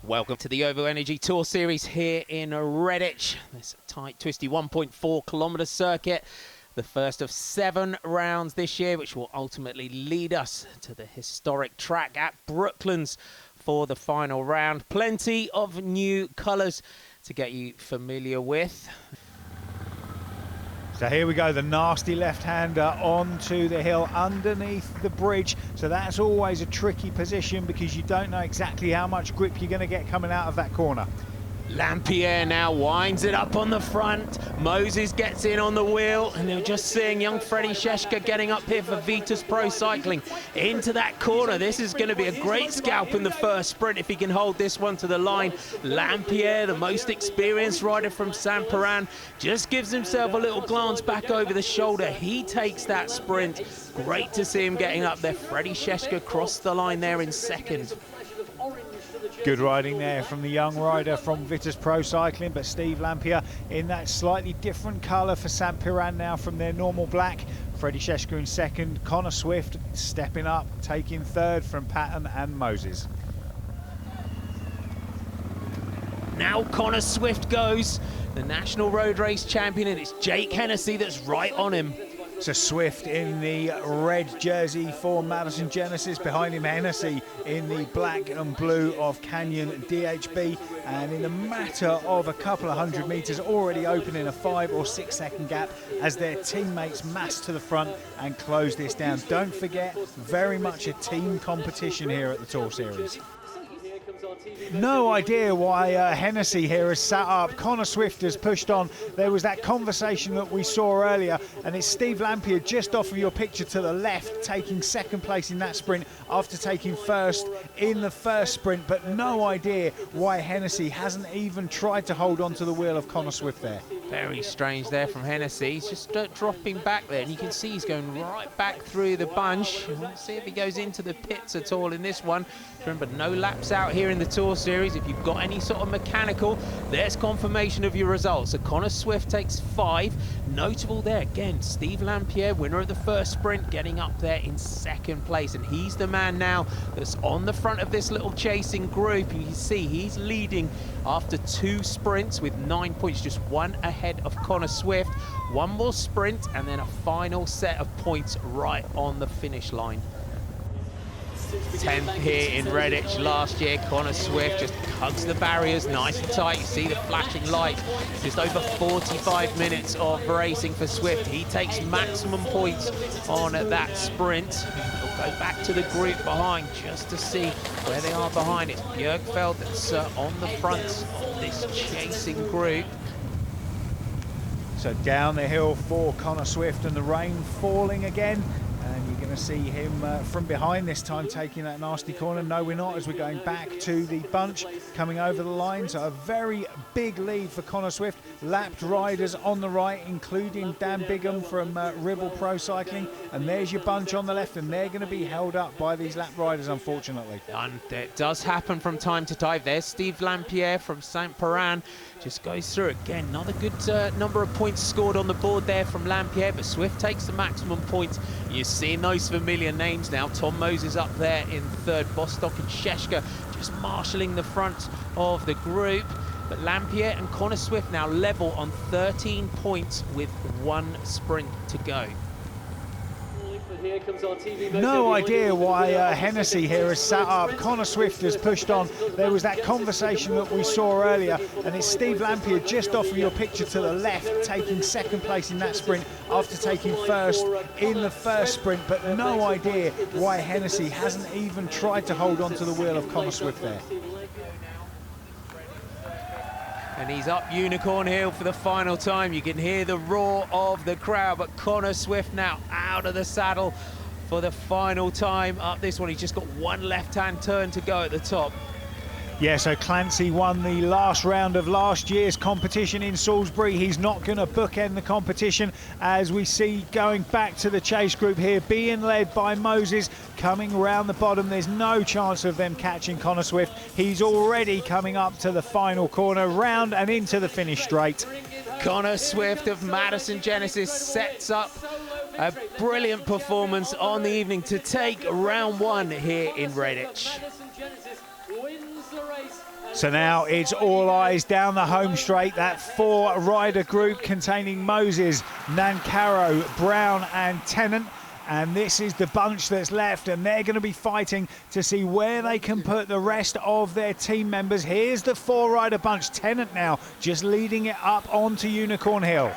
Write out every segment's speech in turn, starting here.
Welcome to the OVO Energy Tour Series here in Redditch. This tight, twisty 1.4 kilometre circuit. The first of 7 rounds this year, which will ultimately lead us to the historic track at Brooklands for the final round. Plenty of new colours to get you familiar with. So here we go, the nasty left-hander onto the hill underneath the bridge. So that's always a tricky position because you don't know exactly how much grip you're going to get coming out of that corner. Lampierre now winds it up on the front. Moses gets in on the wheel, and they're just seeing young Freddie Sheshka getting up here for Vitus Pro Cycling into that corner. This is going to be a great scalp in the first sprint if he can hold this one to the line. Lampierre, the most experienced rider from Saint-Piran, just gives himself a little glance back over the shoulder. He takes that sprint. Great to see him getting up there. Freddie Sheshka crossed the line there in second. Good riding there from the young rider from Vitus Pro Cycling, but Steve Lampierre in that slightly different colour for Saint-Piran now from their normal black. Freddie Sheshka in second, Connor Swift stepping up, taking third from Patton and Moses. Now Connor Swift goes, the National Road Race champion, and it's Jake Hennessy that's right on him. So Swift in the red jersey for Madison Genesis, behind him Hennessy in the black and blue of Canyon DHB, and in a matter of a couple of 100 metres already opening a 5 or 6 second gap as their teammates mass to the front and close this down. Don't forget, very much a team competition here at the Tour Series. No idea why Hennessy here has sat up. Connor Swift has pushed on. There was that conversation that we saw earlier, and it's Steve Lampierre just off of your picture to the left, taking second place in that sprint after taking first in the first sprint, but no idea why Hennessy hasn't even tried to hold on to the wheel of Connor Swift there. Very strange there from Hennessy. He's just dropping back there, and you can see he's going right back through the bunch. Let's see if he goes into the pits at all in this one. Remember, no laps out here in the Tour Series. If you've got any sort of mechanical, there's confirmation of your results. So Connor Swift takes 5. Notable there again, Steve Lampierre, winner of the first sprint, getting up there in second place, and he's the man now that's on the front of this little chasing group. You can see he's leading after 2 sprints with 9 points, just 1 ahead of Connor Swift. 1 more sprint and then a final set of points right on the finish line. 10th here in Redditch last year. Connor Swift just hugs the barriers nice and tight. You see the flashing lights. Just over 45 minutes of racing for Swift. He takes maximum points on that sprint. We'll go back to the group behind just to see where they are behind. It's Bjergfeld that's on the front of this chasing group. So down the hill for Connor Swift, and the rain falling again. And you're going to see him from behind this time taking that nasty corner. No, we're not, as we're going back to the bunch coming over the line. So a very big lead for Connor Swift. Lapped riders on the right, including Dan Bigham from Ribble Pro Cycling. And there's your bunch on the left, and they're going to be held up by these lap riders, unfortunately. And it does happen from time to time. There's Steve Lampierre from Saint-Piran. Just goes through again. Another good number of points scored on the board there from Lampierre, but Swift takes the maximum points. You're seeing those familiar names now. Tom Moses up there in third. Bostock and Sheshka just marshalling the front of the group. But Lampierre and Connor Swift now level on 13 points with 1 sprint to go. No idea why Hennessy here has sat up. Connor Swift has pushed on. There was that conversation that we saw earlier, and it's Steve Lampierre just off of your picture to the left, taking second place in that sprint after taking first in the first sprint, but no idea why Hennessy hasn't even tried to hold on to the wheel of Connor Swift there. And he's up Unicorn Hill for the final time. You can hear the roar of the crowd, but Connor Swift now out of the saddle for the final time up this one. He's just got 1 left-hand turn to go at the top. Yeah, so Clancy won the last round of last year's competition in Salisbury. He's not going to bookend the competition, as we see going back to the chase group here, being led by Moses, coming around the bottom. There's no chance of them catching Connor Swift. He's already coming up to the final corner, round and into the finish straight. Connor Swift of Madison Genesis sets up a brilliant performance on the evening to take round 1 here in Redditch. So now it's all eyes down the home straight. That 4-rider group containing Moses, Nancaro, Brown and Tennant. And this is the bunch that's left, and they're going to be fighting to see where they can put the rest of their team members. Here's the 4-rider bunch. Tennant now just leading it up onto Unicorn Hill.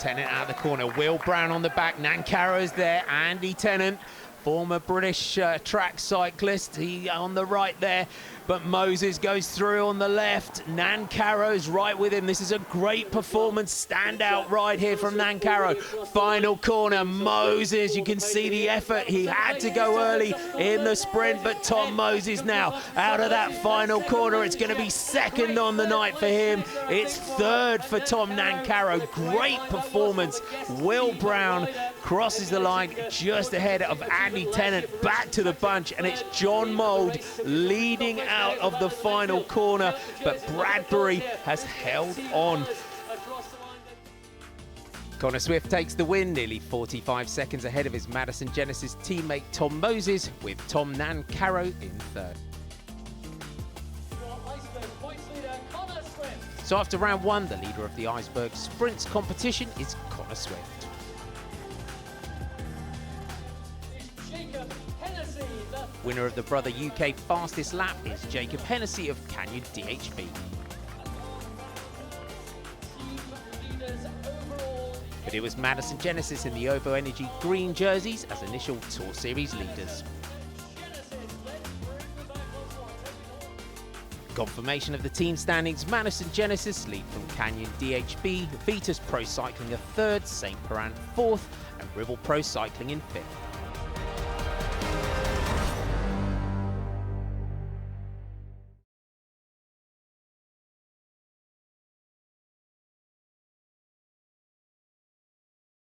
Tennant out of the corner, Will Brown on the back, Nancaro's there, Andy Tennant, former British track cyclist, he on the right there, but Moses goes through on the left. Nancaro's right with him. This is a great performance, standout ride here from Nancaro. Final corner, Moses, you can see the effort. He had to go early in the sprint, but Tom Moses now out of that final corner. It's going to be second on the night for him. It's third for Tom Nancaro. Great performance. Will Brown crosses the line just ahead of Andy Tennant. Back to the bunch, and it's John Mould leading out of the final corner, but Bradbury has held on. Connor Swift takes the win, nearly 45 seconds ahead of his Madison Genesis teammate Tom Moses, with Tom Nancaro in third. So after round one, the leader of the Iceberg Sprints competition is Connor Swift. Winner of the Brother UK Fastest Lap is Jacob Hennessy of Canyon DHB. But it was Madison Genesis in the Ovo Energy green jerseys as initial Tour Series leaders. Confirmation of the team standings: Madison Genesis lead from Canyon DHB, Vitus Pro Cycling a third, St. Piran fourth, and Ribble Pro Cycling in fifth.